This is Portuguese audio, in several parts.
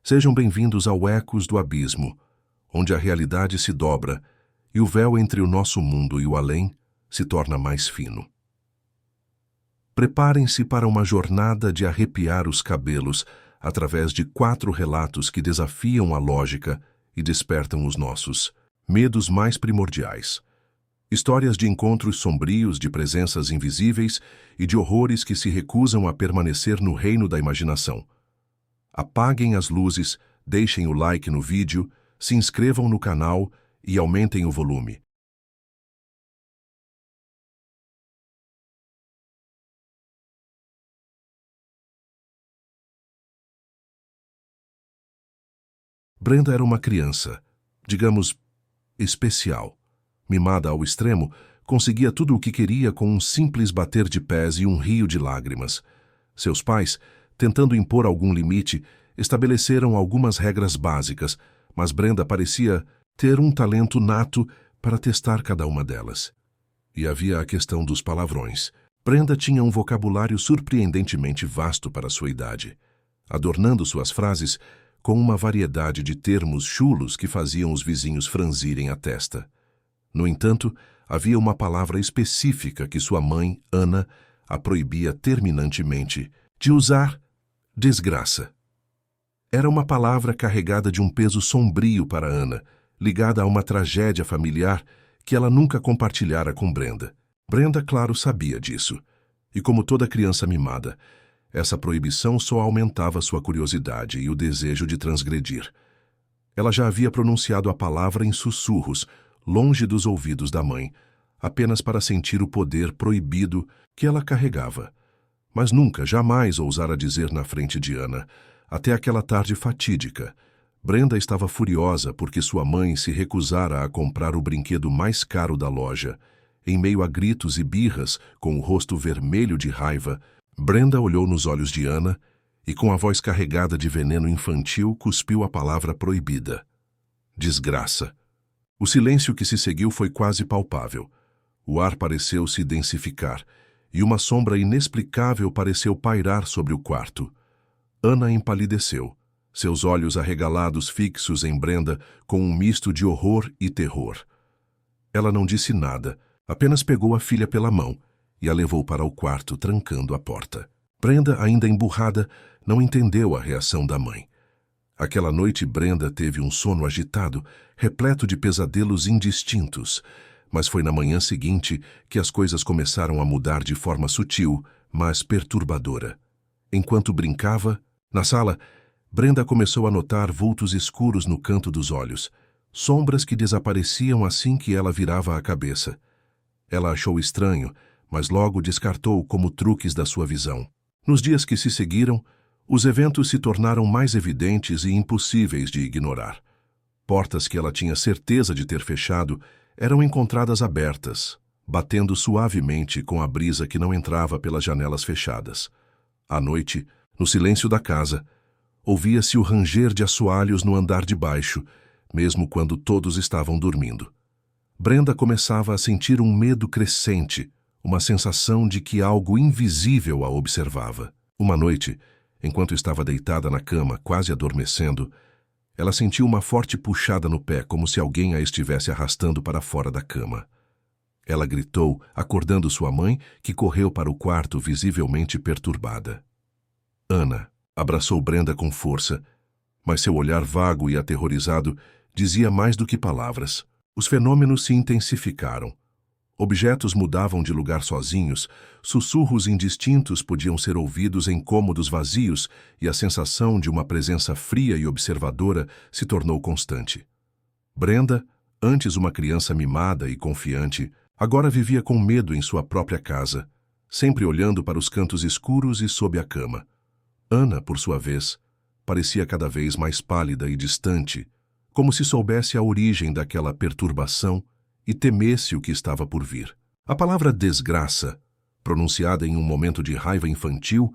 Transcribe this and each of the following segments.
Sejam bem-vindos ao Ecos do Abismo, onde a realidade se dobra e o véu entre o nosso mundo e o além se torna mais fino. Preparem-se para uma jornada de arrepiar os cabelos através de 4 relatos que desafiam a lógica e despertam os nossos medos mais primordiais. Histórias de encontros sombrios, de presenças invisíveis e de horrores que se recusam a permanecer no reino da imaginação. Apaguem as luzes, deixem o like no vídeo, se inscrevam no canal e aumentem o volume. Brenda era uma criança, digamos, especial. Mimada ao extremo, conseguia tudo o que queria com um simples bater de pés e um rio de lágrimas. Seus pais, tentando impor algum limite, estabeleceram algumas regras básicas, mas Brenda parecia ter um talento nato para testar cada uma delas. E havia a questão dos palavrões. Brenda tinha um vocabulário surpreendentemente vasto para sua idade, adornando suas frases com uma variedade de termos chulos que faziam os vizinhos franzirem a testa. No entanto, havia uma palavra específica que sua mãe, Ana, a proibia terminantemente de usar: desgraça. Era uma palavra carregada de um peso sombrio para Ana, ligada a uma tragédia familiar que ela nunca compartilhara com Brenda. Brenda, claro, sabia disso. E como toda criança mimada, essa proibição só aumentava sua curiosidade e o desejo de transgredir. Ela já havia pronunciado a palavra em sussurros, longe dos ouvidos da mãe, apenas para sentir o poder proibido que ela carregava. Mas nunca, jamais ousara dizer na frente de Ana, até aquela tarde fatídica. Brenda estava furiosa porque sua mãe se recusara a comprar o brinquedo mais caro da loja. Em meio a gritos e birras, com o rosto vermelho de raiva, Brenda olhou nos olhos de Ana e, com a voz carregada de veneno infantil, cuspiu a palavra proibida: desgraça. O silêncio que se seguiu foi quase palpável. O ar pareceu se densificar, e uma sombra inexplicável pareceu pairar sobre o quarto. Ana empalideceu, seus olhos arregalados fixos em Brenda com um misto de horror e terror. Ela não disse nada, apenas pegou a filha pela mão e a levou para o quarto, trancando a porta. Brenda, ainda emburrada, não entendeu a reação da mãe. Aquela noite Brenda teve um sono agitado, repleto de pesadelos indistintos, mas foi na manhã seguinte que as coisas começaram a mudar de forma sutil, mas perturbadora. Enquanto brincava, na sala, Brenda começou a notar vultos escuros no canto dos olhos, sombras que desapareciam assim que ela virava a cabeça. Ela achou estranho, mas logo descartou como truques da sua visão. Nos dias que se seguiram, os eventos se tornaram mais evidentes e impossíveis de ignorar. Portas que ela tinha certeza de ter fechado eram encontradas abertas, batendo suavemente com a brisa que não entrava pelas janelas fechadas. À noite, no silêncio da casa, ouvia-se o ranger de assoalhos no andar de baixo, mesmo quando todos estavam dormindo. Brenda começava a sentir um medo crescente, uma sensação de que algo invisível a observava. Uma noite, enquanto estava deitada na cama, quase adormecendo, ela sentiu uma forte puxada no pé, como se alguém a estivesse arrastando para fora da cama. Ela gritou, acordando sua mãe, que correu para o quarto visivelmente perturbada. Ana abraçou Brenda com força, mas seu olhar vago e aterrorizado dizia mais do que palavras. Os fenômenos se intensificaram. Objetos mudavam de lugar sozinhos, sussurros indistintos podiam ser ouvidos em cômodos vazios e a sensação de uma presença fria e observadora se tornou constante. Brenda, antes uma criança mimada e confiante, agora vivia com medo em sua própria casa, sempre olhando para os cantos escuros e sob a cama. Ana, por sua vez, parecia cada vez mais pálida e distante, como se soubesse a origem daquela perturbação e temesse o que estava por vir. A palavra desgraça, pronunciada em um momento de raiva infantil,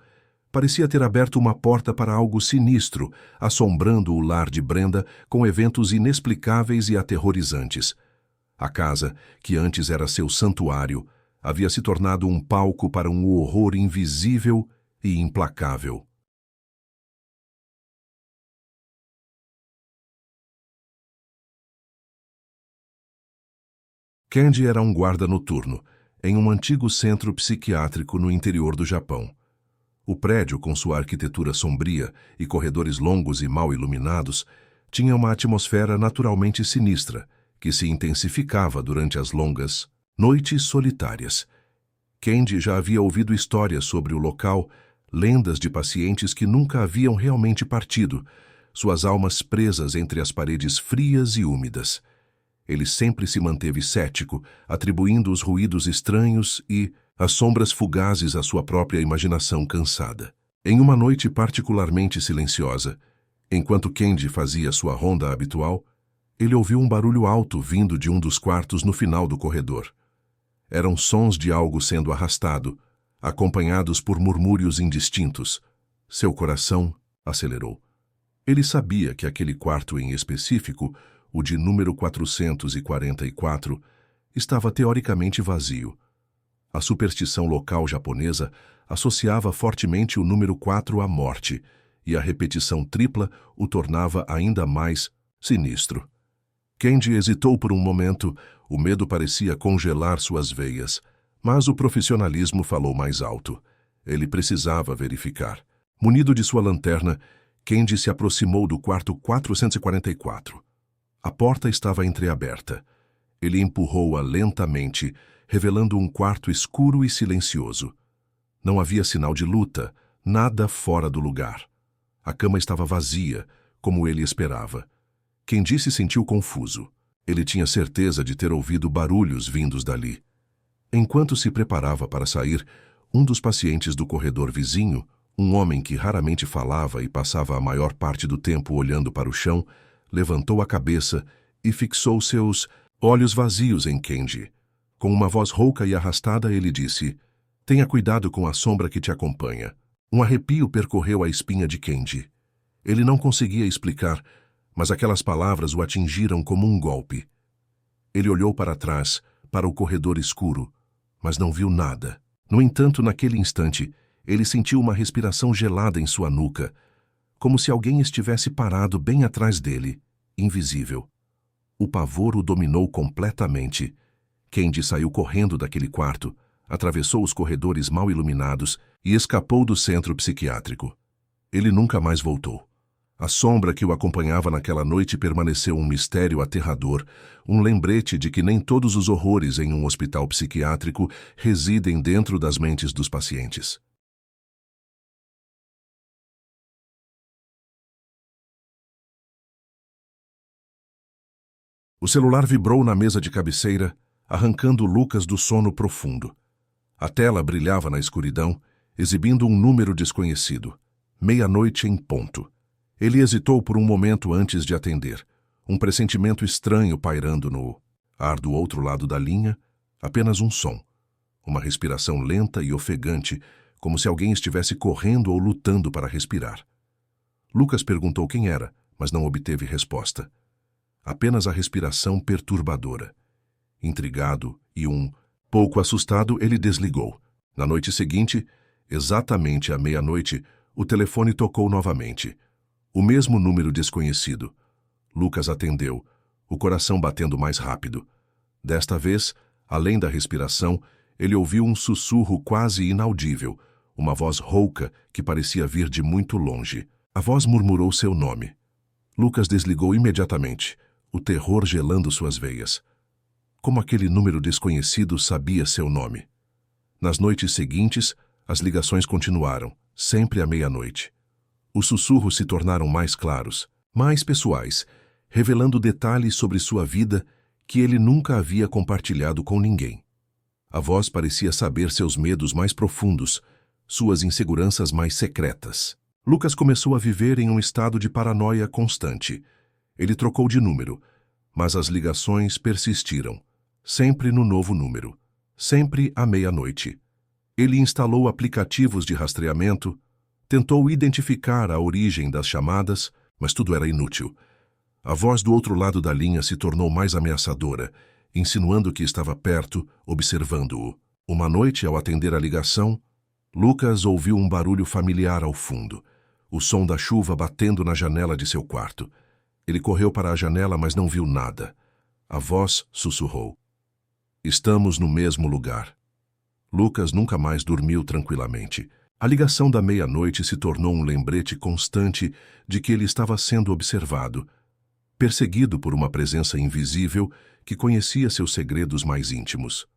parecia ter aberto uma porta para algo sinistro, assombrando o lar de Brenda com eventos inexplicáveis e aterrorizantes. A casa, que antes era seu santuário, havia se tornado um palco para um horror invisível e implacável. Candy era um guarda noturno, em um antigo centro psiquiátrico no interior do Japão. O prédio, com sua arquitetura sombria e corredores longos e mal iluminados, tinha uma atmosfera naturalmente sinistra, que se intensificava durante as longas noites solitárias. Candy já havia ouvido histórias sobre o local, lendas de pacientes que nunca haviam realmente partido, suas almas presas entre as paredes frias e úmidas. Ele sempre se manteve cético, atribuindo os ruídos estranhos e as sombras fugazes à sua própria imaginação cansada. Em uma noite particularmente silenciosa, enquanto Candy fazia sua ronda habitual, ele ouviu um barulho alto vindo de um dos quartos no final do corredor. Eram sons de algo sendo arrastado, acompanhados por murmúrios indistintos. Seu coração acelerou. Ele sabia que aquele quarto em específico, o de número 444, estava teoricamente vazio. A superstição local japonesa associava fortemente o número 4 à morte, e a repetição tripla o tornava ainda mais sinistro. Candy hesitou por um momento, o medo parecia congelar suas veias, mas o profissionalismo falou mais alto. Ele precisava verificar. Munido de sua lanterna, Candy se aproximou do quarto 444. A porta estava entreaberta. Ele empurrou-a lentamente, revelando um quarto escuro e silencioso. Não havia sinal de luta, nada fora do lugar. A cama estava vazia, como ele esperava. Candy se sentiu confuso. Ele tinha certeza de ter ouvido barulhos vindos dali. Enquanto se preparava para sair, um dos pacientes do corredor vizinho, um homem que raramente falava e passava a maior parte do tempo olhando para o chão, levantou a cabeça e fixou seus olhos vazios em Candy. Com uma voz rouca e arrastada, ele disse: "Tenha cuidado com a sombra que te acompanha." Um arrepio percorreu a espinha de Candy. Ele não conseguia explicar, mas aquelas palavras o atingiram como um golpe. Ele olhou para trás, para o corredor escuro, mas não viu nada. No entanto, naquele instante, ele sentiu uma respiração gelada em sua nuca, como se alguém estivesse parado bem atrás dele, invisível. O pavor o dominou completamente. Candy saiu correndo daquele quarto, atravessou os corredores mal iluminados e escapou do centro psiquiátrico. Ele nunca mais voltou. A sombra que o acompanhava naquela noite permaneceu um mistério aterrador, um lembrete de que nem todos os horrores em um hospital psiquiátrico residem dentro das mentes dos pacientes. O celular vibrou na mesa de cabeceira, arrancando Lucas do sono profundo. A tela brilhava na escuridão, exibindo um número desconhecido. 00:00 em ponto. Ele hesitou por um momento antes de atender, um pressentimento estranho pairando no ar do outro lado da linha, apenas um som. Uma respiração lenta e ofegante, como se alguém estivesse correndo ou lutando para respirar. Lucas perguntou quem era, mas não obteve resposta. Apenas a respiração perturbadora. Intrigado e pouco assustado, ele desligou. Na noite seguinte, exatamente à 00:00, o telefone tocou novamente. O mesmo número desconhecido. Lucas atendeu, o coração batendo mais rápido. Desta vez, além da respiração, ele ouviu um sussurro quase inaudível, uma voz rouca que parecia vir de muito longe. A voz murmurou seu nome. Lucas desligou imediatamente, o terror gelando suas veias. Como aquele número desconhecido sabia seu nome? Nas noites seguintes, as ligações continuaram, sempre à 00:00. Os sussurros se tornaram mais claros, mais pessoais, revelando detalhes sobre sua vida que ele nunca havia compartilhado com ninguém. A voz parecia saber seus medos mais profundos, suas inseguranças mais secretas. Lucas começou a viver em um estado de paranoia constante. Ele trocou de número, mas as ligações persistiram, sempre no novo número, sempre à 00:00. Ele instalou aplicativos de rastreamento, tentou identificar a origem das chamadas, mas tudo era inútil. A voz do outro lado da linha se tornou mais ameaçadora, insinuando que estava perto, observando-o. Uma noite, ao atender a ligação, Lucas ouviu um barulho familiar ao fundo, o som da chuva batendo na janela de seu quarto. Ele correu para a janela, mas não viu nada. A voz sussurrou: Estamos no mesmo lugar. Lucas nunca mais dormiu tranquilamente. A ligação da meia-noite se tornou um lembrete constante de que ele estava sendo observado, perseguido por uma presença invisível que conhecia seus segredos mais íntimos.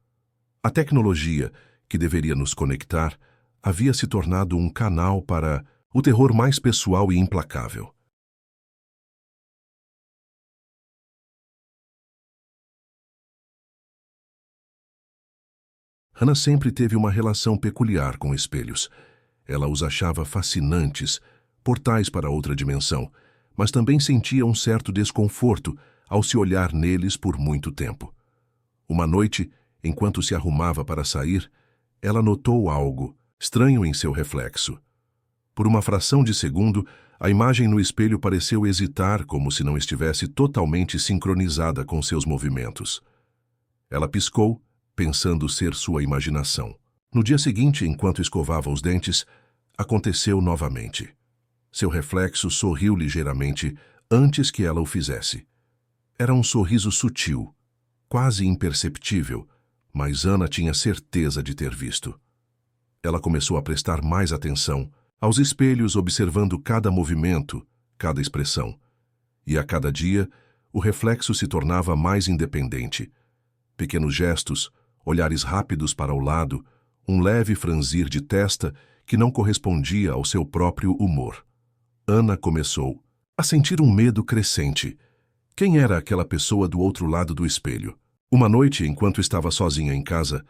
A tecnologia, que deveria nos conectar, havia se tornado um canal para o terror mais pessoal e implacável. Hannah sempre teve uma relação peculiar com espelhos. Ela os achava fascinantes, portais para outra dimensão, mas também sentia um certo desconforto ao se olhar neles por muito tempo. Uma noite, enquanto se arrumava para sair, ela notou algo estranho em seu reflexo. Por uma fração de segundo, a imagem no espelho pareceu hesitar como se não estivesse totalmente sincronizada com seus movimentos. Ela piscou, pensando ser sua imaginação. No dia seguinte, enquanto escovava os dentes, aconteceu novamente. Seu reflexo sorriu ligeiramente antes que ela o fizesse. Era um sorriso sutil, quase imperceptível, mas Ana tinha certeza de ter visto. Ela começou a prestar mais atenção aos espelhos, observando cada movimento, cada expressão. E a cada dia, o reflexo se tornava mais independente. Pequenos gestos, olhares rápidos para o lado, um leve franzir de testa que não correspondia ao seu próprio humor. Ana começou a sentir um medo crescente. Quem era aquela pessoa do outro lado do espelho? Uma noite, enquanto estava sozinha em casa,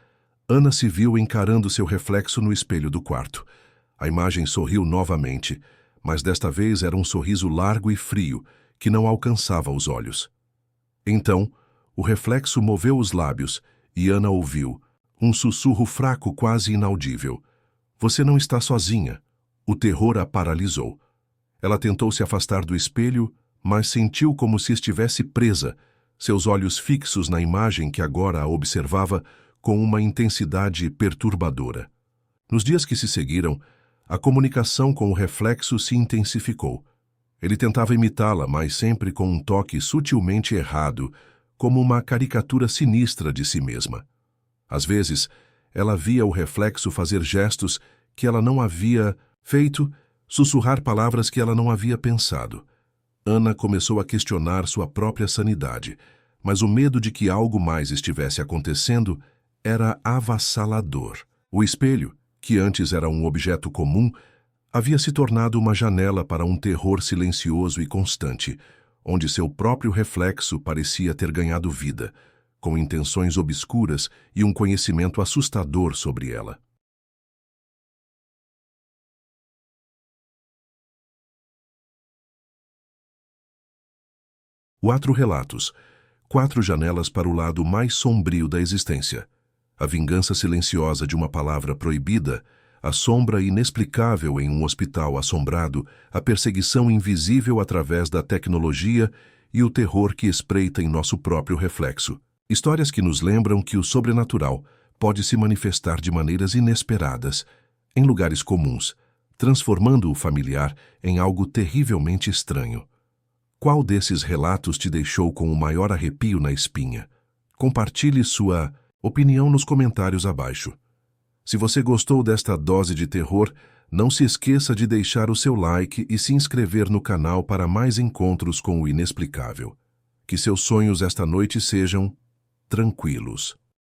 Ana se viu encarando seu reflexo no espelho do quarto. A imagem sorriu novamente, mas desta vez era um sorriso largo e frio, que não alcançava os olhos. Então, o reflexo moveu os lábios e Ana ouviu um sussurro fraco, quase inaudível. Você não está sozinha. O terror a paralisou. Ela tentou se afastar do espelho, mas sentiu como se estivesse presa, seus olhos fixos na imagem que agora a observava com uma intensidade perturbadora. Nos dias que se seguiram, a comunicação com o reflexo se intensificou. Ele tentava imitá-la, mas sempre com um toque sutilmente errado, como uma caricatura sinistra de si mesma. Às vezes, ela via o reflexo fazer gestos que ela não havia feito, sussurrar palavras que ela não havia pensado. Ana começou a questionar sua própria sanidade, mas o medo de que algo mais estivesse acontecendo era avassalador. O espelho, que antes era um objeto comum, havia se tornado uma janela para um terror silencioso e constante, onde seu próprio reflexo parecia ter ganhado vida, com intenções obscuras e um conhecimento assustador sobre ela. Quatro relatos, quatro janelas para o lado mais sombrio da existência. A vingança silenciosa de uma palavra proibida, a sombra inexplicável em um hospital assombrado, a perseguição invisível através da tecnologia e o terror que espreita em nosso próprio reflexo. Histórias que nos lembram que o sobrenatural pode se manifestar de maneiras inesperadas, em lugares comuns, transformando o familiar em algo terrivelmente estranho. Qual desses relatos te deixou com o maior arrepio na espinha? Compartilhe sua opinião nos comentários abaixo. Se você gostou desta dose de terror, não se esqueça de deixar o seu like e se inscrever no canal para mais encontros com o inexplicável. Que seus sonhos esta noite sejam tranquilos.